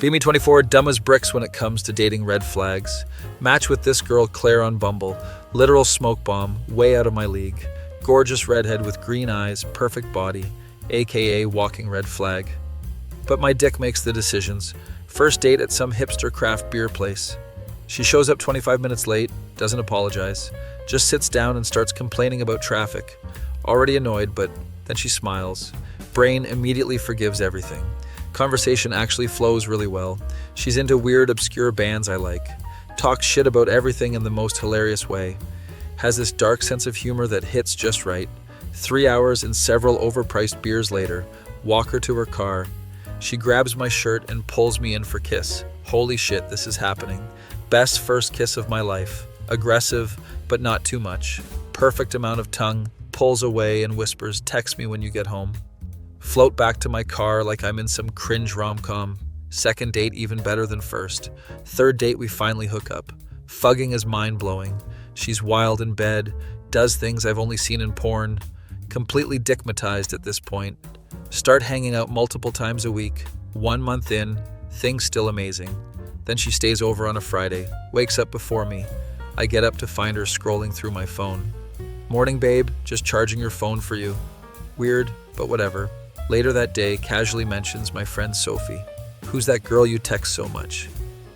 BME24, dumb as bricks when it comes to dating red flags. Match with this girl Claire on Bumble. Literal smoke bomb, way out of my league. Gorgeous redhead with green eyes, perfect body, aka walking red flag. But my dick makes the decisions. First date at some hipster craft beer place. She shows up 25 minutes late, doesn't apologize, just sits down and starts complaining about traffic. Already annoyed, but then she smiles. Brain immediately forgives everything. Conversation actually flows really well. She's into weird, obscure bands I like. Talks shit about everything in the most hilarious way. Has this dark sense of humor that hits just right. 3 hours and several overpriced beers later, walk her to her car. She grabs my shirt and pulls me in for kiss. Holy shit, this is happening. Best first kiss of my life. Aggressive, but not too much. Perfect amount of tongue. Pulls away and whispers, "Text me when you get home." Float back to my car like I'm in some cringe rom-com. Second date even better than first. Third date we finally hook up. Fugging is mind-blowing. She's wild in bed, does things I've only seen in porn. Completely dickmatized at this point. Start hanging out multiple times a week. 1 month in, things still amazing. Then she stays over on a Friday, wakes up before me. I get up to find her scrolling through my phone. "Morning, babe, just charging your phone for you." Weird, but whatever. Later that day, casually mentions my friend Sophie. "Who's that girl you text so much?"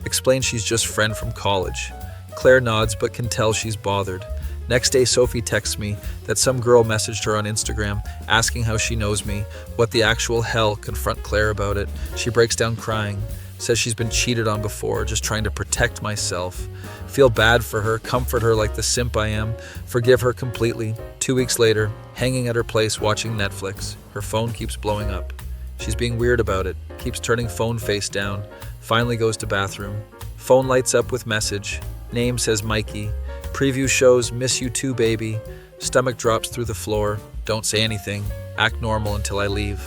Explains she's just friend from college. Claire nods but can tell she's bothered. Next day, Sophie texts me that some girl messaged her on Instagram asking how she knows me, what the actual hell, confront Claire about it. She breaks down crying. Says she's been cheated on before, just trying to protect myself. Feel bad for her, comfort her like the simp I am, forgive her completely. 2 weeks later, hanging at her place watching Netflix. Her phone keeps blowing up. She's being weird about it, keeps turning phone face down, finally goes to bathroom. Phone lights up with message. Name says Mikey. Preview shows miss you too, baby. Stomach drops through the floor. Don't say anything. Act normal until I leave.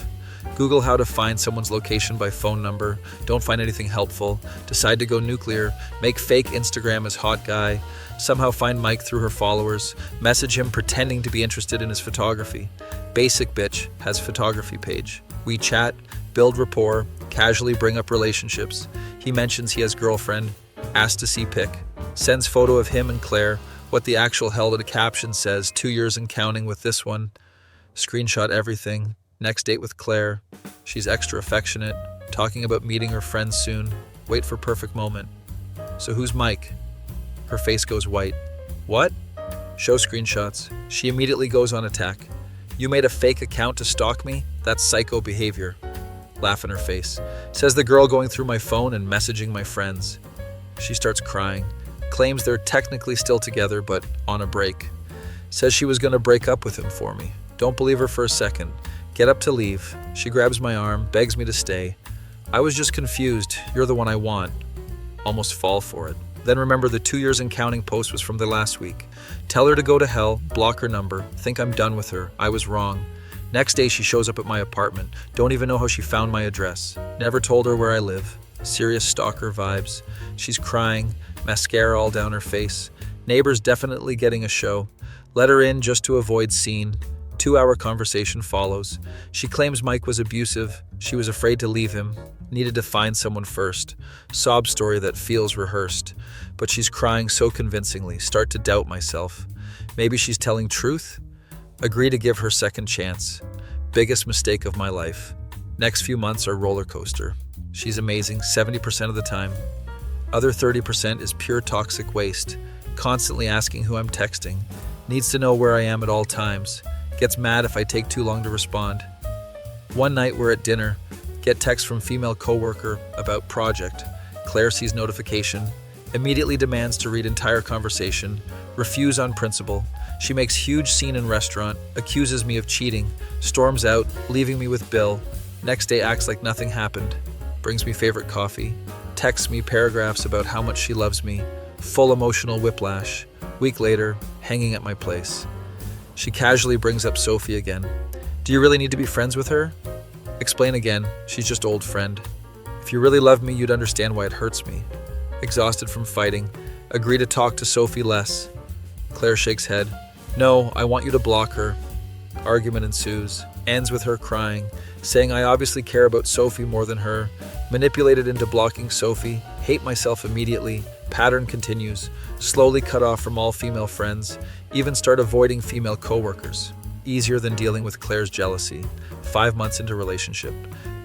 Google how to find someone's location by phone number. Don't find anything helpful. Decide to go nuclear. Make fake Instagram as hot guy. Somehow find Mike through her followers. Message him pretending to be interested in his photography. Basic bitch has photography page. We chat, build rapport, casually bring up relationships. He mentions he has girlfriend. Asks to see pic. Sends photo of him and Claire. What the actual hell did a caption says, 2 years and counting with this one. Screenshot everything. Next date with Claire. She's extra affectionate, talking about meeting her friends soon. Wait for perfect moment. "So who's Mike?" Her face goes white. "What?" Show screenshots. She immediately goes on attack. "You made a fake account to stalk me? That's psycho behavior." Laugh in her face. Says the girl going through my phone and messaging my friends. She starts crying. Claims they're technically still together, but on a break. Says she was going to break up with him for me. Don't believe her for a second. Get up to leave. She grabs my arm, begs me to stay. I was just confused. You're the one I want. Almost fall for it. Then remember the 2 years and counting post was from the last week. Tell her to go to hell, block her number, think I'm done with her. I was wrong. Next day she shows up at my apartment. Don't even know how she found my address. Never told her where I live. Serious stalker vibes. She's crying, mascara all down her face. Neighbors definitely getting a show. Let her in just to avoid scene. 2-hour conversation follows. She claims Mike was abusive. She was afraid to leave him. Needed to find someone first. Sob story that feels rehearsed. But she's crying so convincingly. Start to doubt myself. Maybe she's telling truth? Agree to give her second chance. Biggest mistake of my life. Next few months are roller coaster. She's amazing 70% of the time. Other 30% is pure toxic waste. Constantly asking who I'm texting. Needs to know where I am at all times. Gets mad if I take too long to respond. One night we're at dinner. Get text from female coworker about project. Claire sees notification. Immediately demands to read entire conversation. Refuse on principle. She makes huge scene in restaurant. Accuses me of cheating. Storms out, leaving me with bill. Next day acts like nothing happened. Brings me favorite coffee. Texts me paragraphs about how much she loves me. Full emotional whiplash. Week later, hanging at my place. She casually brings up Sophie again. Do you really need to be friends with her? Explain again, she's just old friend. If you really love me, you'd understand why it hurts me. Exhausted from fighting, agree to talk to Sophie less. Claire shakes head. No, I want you to block her. Argument ensues. Ends with her crying, saying I obviously care about Sophie more than her. Manipulated into blocking Sophie, hate myself immediately. Pattern continues. Slowly cut off from all female friends. Even start avoiding female coworkers. Easier than dealing with Claire's jealousy. 5 months into relationship.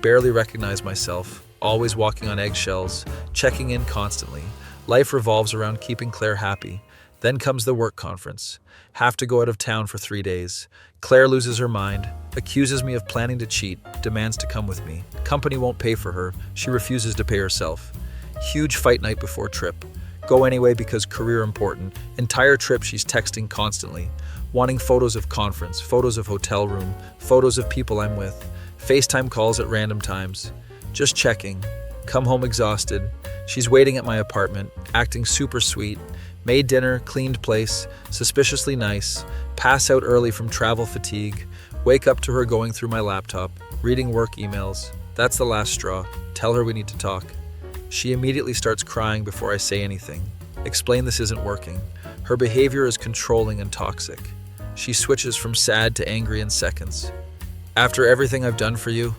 Barely recognize myself. Always walking on eggshells. Checking in constantly. Life revolves around keeping Claire happy. Then comes the work conference. Have to go out of town for 3 days. Claire loses her mind, accuses me of planning to cheat, demands to come with me. Company won't pay for her. She refuses to pay herself. Huge fight night before trip. Go anyway because career important. Entire trip she's texting constantly. Wanting photos of conference, photos of hotel room, photos of people I'm with. FaceTime calls at random times. Just checking. Come home exhausted. She's waiting at my apartment, acting super sweet. Made dinner, cleaned place, suspiciously nice, pass out early from travel fatigue, wake up to her going through my laptop, reading work emails. That's the last straw. Tell her we need to talk. She immediately starts crying before I say anything. Explain this isn't working. Her behavior is controlling and toxic. She switches from sad to angry in seconds. After everything I've done for you,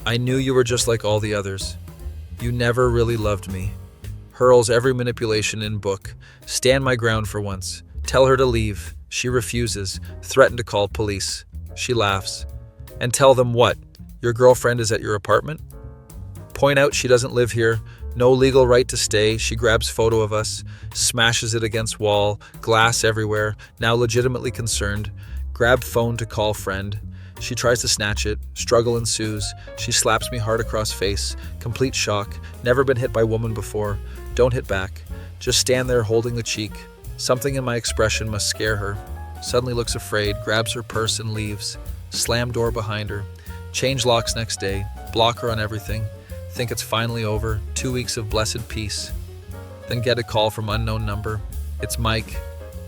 I knew you were just like all the others. You never really loved me. Hurls every manipulation in book. Stand my ground for once. Tell her to leave. She refuses. Threaten to call police. She laughs. And tell them what? Your girlfriend is at your apartment? Point out she doesn't live here. No legal right to stay. She grabs photo of us. Smashes it against wall. Glass everywhere. Now legitimately concerned. Grab phone to call friend. She tries to snatch it. Struggle ensues. She slaps me hard across face. Complete shock. Never been hit by woman before. Don't hit back. Just stand there holding the cheek. Something in my expression must scare her. Suddenly looks afraid, grabs her purse and leaves. Slam door behind her. Change locks next day. Block her on everything. Think it's finally over. 2 weeks of blessed peace. Then get a call from unknown number. It's Mike.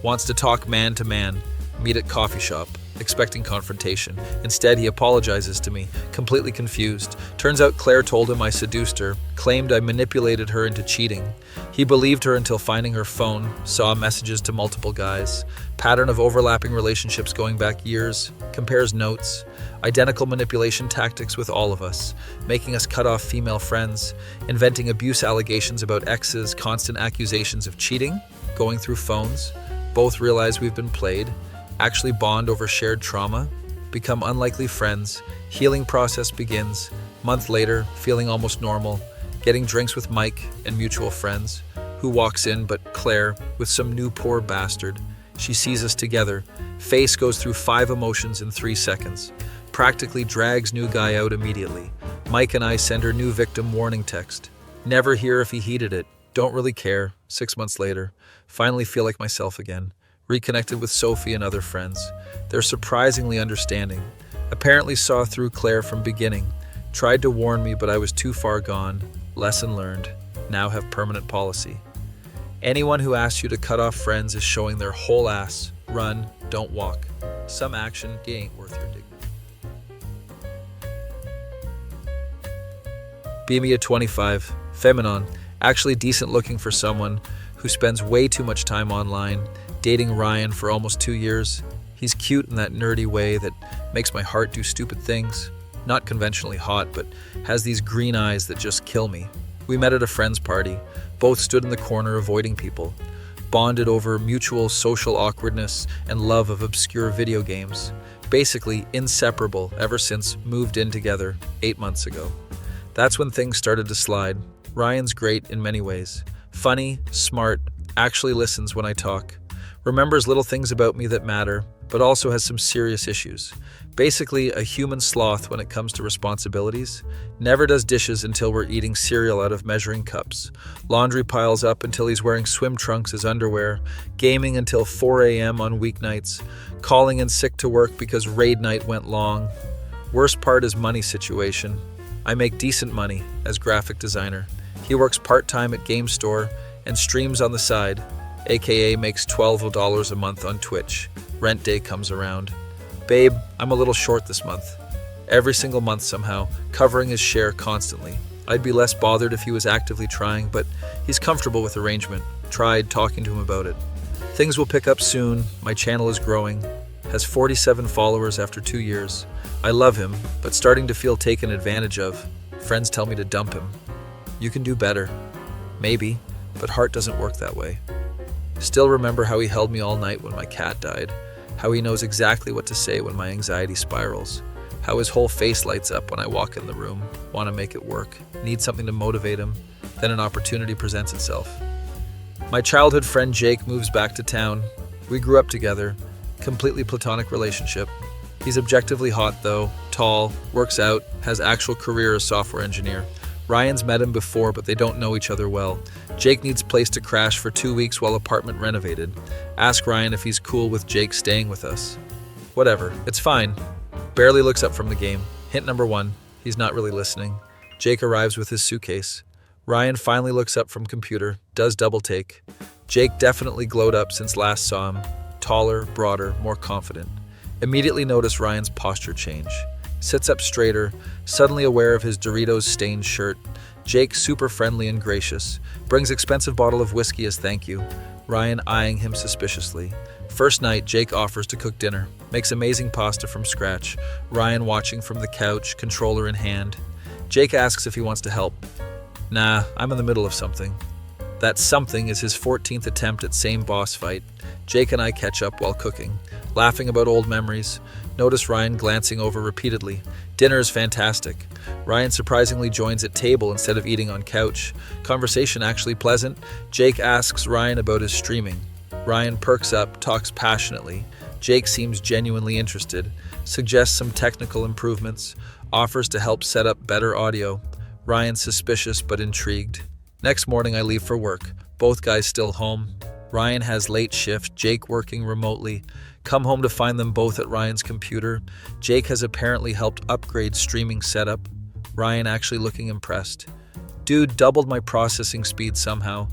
Wants to talk man to man. Meet at coffee shop. Expecting confrontation. Instead, he apologizes to me, completely confused. Turns out Claire told him I seduced her, claimed I manipulated her into cheating. He believed her until finding her phone, saw messages to multiple guys, pattern of overlapping relationships going back years, compares notes, identical manipulation tactics with all of us, making us cut off female friends, inventing abuse allegations about exes, constant accusations of cheating, going through phones. Both realize we've been played. Actually bond over shared trauma, become unlikely friends, healing process begins. Month later, feeling almost normal, getting drinks with Mike and mutual friends. Who walks in but Claire with some new poor bastard. She sees us together. Face goes through 5 emotions in 3 seconds. Practically drags new guy out immediately. Mike and I send her new victim warning text. Never hear if he heeded it. Don't really care. 6 months later, finally feel like myself again. Reconnected with Sophie and other friends. They're surprisingly understanding. Apparently saw through Claire from beginning. Tried to warn me, but I was too far gone. Lesson learned. Now have permanent policy. Anyone who asks you to cut off friends is showing their whole ass. Run, don't walk. Some action ain't worth your dignity. Bimia 25, feminine, actually decent looking for someone who spends way too much time online. Dating Ryan for almost 2 years. He's cute in that nerdy way that makes my heart do stupid things. Not conventionally hot, but has these green eyes that just kill me. We met at a friend's party. Both stood in the corner avoiding people. Bonded over mutual social awkwardness and love of obscure video games. Basically inseparable ever since moved in together 8 months ago. That's when things started to slide. Ryan's great in many ways. Funny, smart, actually listens when I talk. Remembers little things about me that matter, but also has some serious issues. Basically, a human sloth when it comes to responsibilities. Never does dishes until we're eating cereal out of measuring cups. Laundry piles up until he's wearing swim trunks as underwear. Gaming until 4 a.m. on weeknights. Calling in sick to work because raid night went long. Worst part is money situation. I make decent money as graphic designer. He works part-time at game store and streams on the side. AKA makes $12 a month on Twitch. Rent day comes around. Babe, I'm a little short this month. Every single month somehow, covering his share constantly. I'd be less bothered if he was actively trying, but he's comfortable with arrangement. Tried talking to him about it. Things will pick up soon. My channel is growing. has 47 followers after 2 years. I love him, but starting to feel taken advantage of. Friends tell me to dump him. You can do better. Maybe, but heart doesn't work that way. Still remember how he held me all night when my cat died, how he knows exactly what to say when my anxiety spirals, how his whole face lights up when I walk in the room, want to make it work, need something to motivate him, then an opportunity presents itself. My childhood friend Jake moves back to town. We grew up together, completely platonic relationship. He's objectively hot though, tall, works out, has actual career as software engineer. Ryan's met him before, but they don't know each other well. Jake needs place to crash for 2 weeks while apartment renovated. Ask Ryan if he's cool with Jake staying with us. Whatever, it's fine. Barely looks up from the game. Hint number 1, he's not really listening. Jake arrives with his suitcase. Ryan finally looks up from computer, does double take. Jake definitely glowed up since last saw him. Taller, broader, more confident. Immediately notice Ryan's posture change. Sits up straighter, suddenly aware of his Doritos-stained shirt. Jake super friendly and gracious. Brings expensive bottle of whiskey as thank you. Ryan eyeing him suspiciously. First night, Jake offers to cook dinner. Makes amazing pasta from scratch. Ryan watching from the couch, controller in hand. Jake asks if he wants to help. Nah, I'm in the middle of something. That something is his 14th attempt at same boss fight. Jake and I catch up while cooking, laughing about old memories. Notice Ryan glancing over repeatedly. Dinner is fantastic. Ryan surprisingly joins at table instead of eating on couch. Conversation actually pleasant. Jake asks Ryan about his streaming. Ryan perks up, talks passionately. Jake seems genuinely interested, suggests some technical improvements, offers to help set up better audio. Ryan suspicious but intrigued. Next morning I leave for work. Both guys still home. Ryan has late shift, Jake working remotely. Come home to find them both at Ryan's computer. Jake has apparently helped upgrade streaming setup. Ryan actually looking impressed. Dude doubled my processing speed somehow.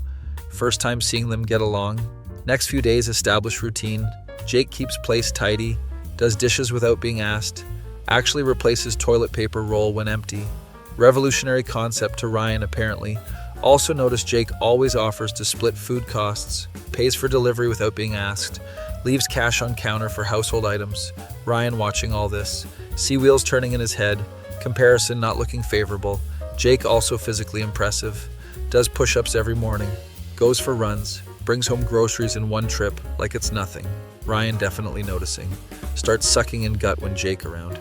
First time seeing them get along. Next few days establish routine. Jake keeps place tidy, does dishes without being asked, actually replaces toilet paper roll when empty. Revolutionary concept to Ryan apparently. Also notice Jake always offers to split food costs, pays for delivery without being asked, leaves cash on counter for household items. Ryan watching all this. See wheels turning in his head. Comparison not looking favorable. Jake also physically impressive. Does push-ups every morning. Goes for runs. Brings home groceries in one trip like it's nothing. Ryan definitely noticing. Starts sucking in gut when Jake around.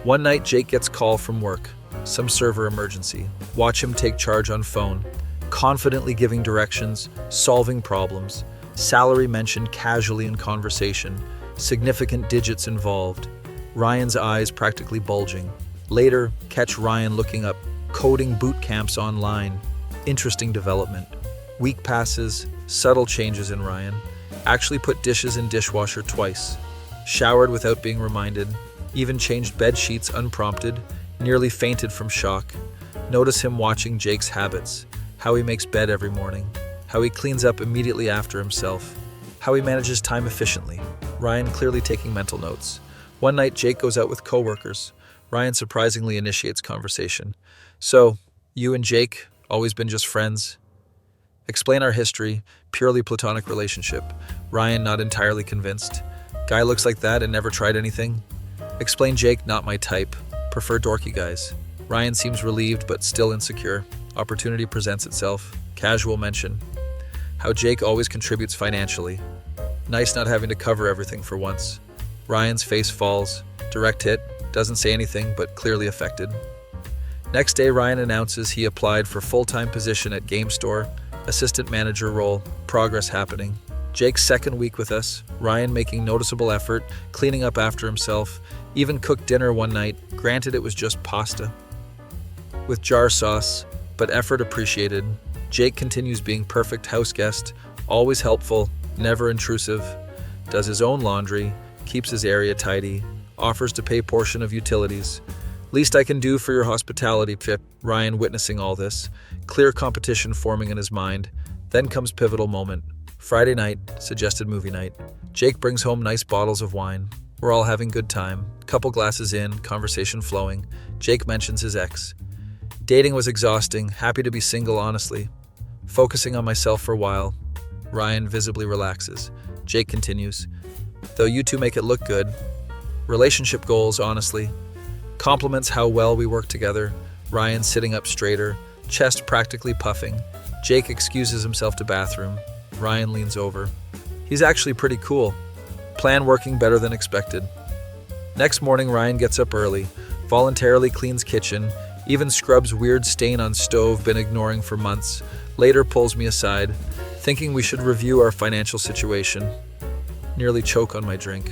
One night Jake gets call from work. Some server emergency. Watch him take charge on phone. Confidently giving directions, solving problems. Salary mentioned casually in conversation. Significant digits involved. Ryan's eyes practically bulging. Later, catch Ryan looking up coding boot camps online. Interesting development. Week passes, subtle changes in Ryan. Actually put dishes in dishwasher twice. Showered without being reminded. Even changed bed sheets unprompted. Nearly fainted from shock. Notice him watching Jake's habits. How he makes bed every morning. How he cleans up immediately after himself. How he manages time efficiently. Ryan clearly taking mental notes. One night Jake goes out with coworkers. Ryan surprisingly initiates conversation. So, you and Jake, always been just friends? Explain our history, purely platonic relationship. Ryan not entirely convinced. Guy looks like that and never tried anything? Explain Jake not my type. Prefer dorky guys. Ryan seems relieved but still insecure. Opportunity presents itself. Casual mention. How Jake always contributes financially. Nice not having to cover everything for once. Ryan's face falls. Direct hit. Doesn't say anything but clearly affected. Next day Ryan announces he applied for full-time position at Game Store. Assistant manager role. Progress happening. Jake's second week with us. Ryan making noticeable effort, cleaning up after himself. Even cooked dinner one night, granted it was just pasta. With jar sauce, but effort appreciated. Jake continues being perfect house guest, always helpful, never intrusive. Does his own laundry, keeps his area tidy, offers to pay portion of utilities. Least I can do for your hospitality tip. Ryan witnessing all this. Clear competition forming in his mind. Then comes pivotal moment. Friday night, suggested movie night. Jake brings home nice bottles of wine. We're all having good time. Couple glasses in, conversation flowing. Jake mentions his ex. Dating was exhausting, happy to be single honestly. Focusing on myself for a while. Ryan visibly relaxes. Jake continues. though you two make it look good. Relationship goals, honestly. Compliments how well we work together. Ryan sitting up straighter, chest practically puffing. Jake excuses himself to bathroom. Ryan leans over. He's actually pretty cool. Plan working better than expected. Next morning, Ryan gets up early, voluntarily cleans kitchen, even scrubs weird stain on stove been ignoring for months. Later pulls me aside, thinking we should review our financial situation. Nearly choke on my drink.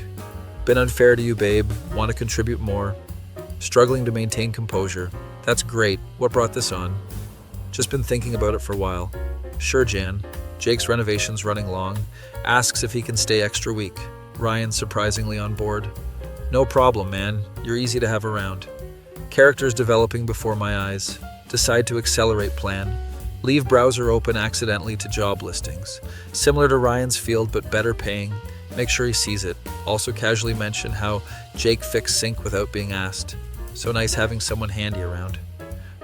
Been unfair to you, babe. Want to contribute more. Struggling to maintain composure. That's great. What brought this on? Just been thinking about it for a while. Sure, Jan. Jake's renovation's running long. Asks if he can stay extra week. Ryan surprisingly on board. No problem, man. You're easy to have around. Characters developing before my eyes. Decide to accelerate plan. Leave browser open accidentally to job listings. Similar to Ryan's field, but better paying. Make sure he sees it. Also casually mention how Jake fixed sink without being asked. So nice having someone handy around.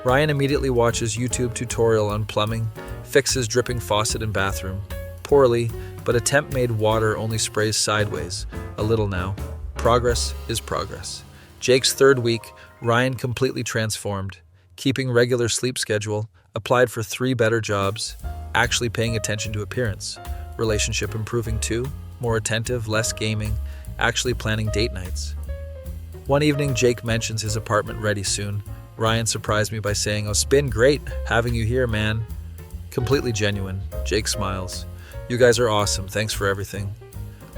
Ryan immediately watches YouTube tutorial on plumbing, fixes dripping faucet in bathroom. Poorly, but attempt made water only sprays sideways. A little now. Progress is progress. Jake's third week, Ryan completely transformed. Keeping regular sleep schedule, applied for 3 better jobs, actually paying attention to appearance. Relationship improving too, more attentive, less gaming, actually planning date nights. One evening, Jake mentions his apartment ready soon. Ryan surprised me by saying, "Oh, it's been great having you here, man." Completely genuine. Jake smiles. "You guys are awesome. Thanks for everything."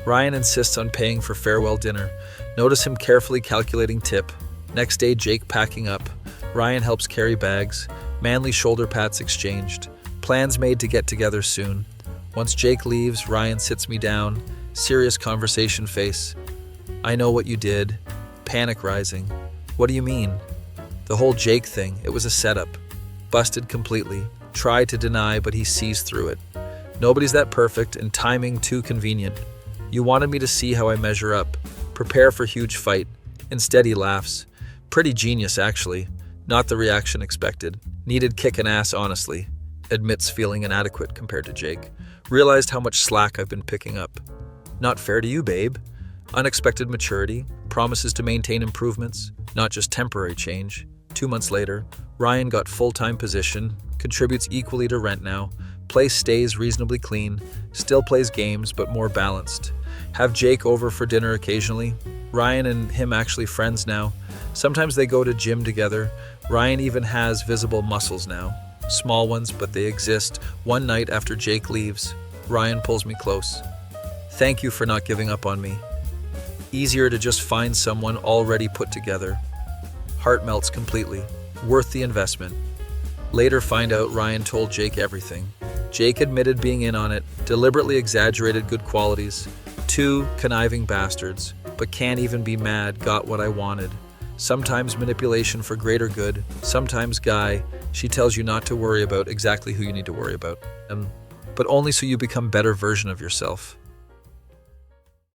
Ryan insists on paying for farewell dinner. Notice him carefully calculating tip. Next day, Jake packing up. Ryan helps carry bags. Manly shoulder pats exchanged. Plans made to get together soon. Once Jake leaves, Ryan sits me down. Serious conversation face. "I know what you did." Panic rising. "What do you mean?" "The whole Jake thing, it was a setup." Busted completely. Tried to deny, but he sees through it. "Nobody's that perfect, and timing too convenient. You wanted me to see how I measure up. Prepare for huge fight." Instead, he laughs. Pretty genius, actually. Not the reaction expected. Needed kickin' ass, honestly. Admits feeling inadequate compared to Jake. Realized how much slack I've been picking up. Not fair to you, babe. Unexpected maturity. Promises to maintain improvements, not just temporary change. 2 months later, Ryan got full-time position, contributes equally to rent now. Place stays reasonably clean, still plays games, but more balanced. Have Jake over for dinner occasionally. Ryan and him actually friends now. Sometimes they go to gym together. Ryan even has visible muscles now. Small ones, but they exist. One night after Jake leaves, Ryan pulls me close. "Thank you for not giving up on me. Easier to just find someone already put together." Heart melts completely. Worth the investment. Later find out Ryan told Jake everything. Jake admitted being in on it, deliberately exaggerated good qualities. 2 conniving bastards, but can't even be mad, got what I wanted. Sometimes manipulation for greater good, sometimes Guy, she tells you not to worry about exactly who you need to worry about. But only so you become a better version of yourself.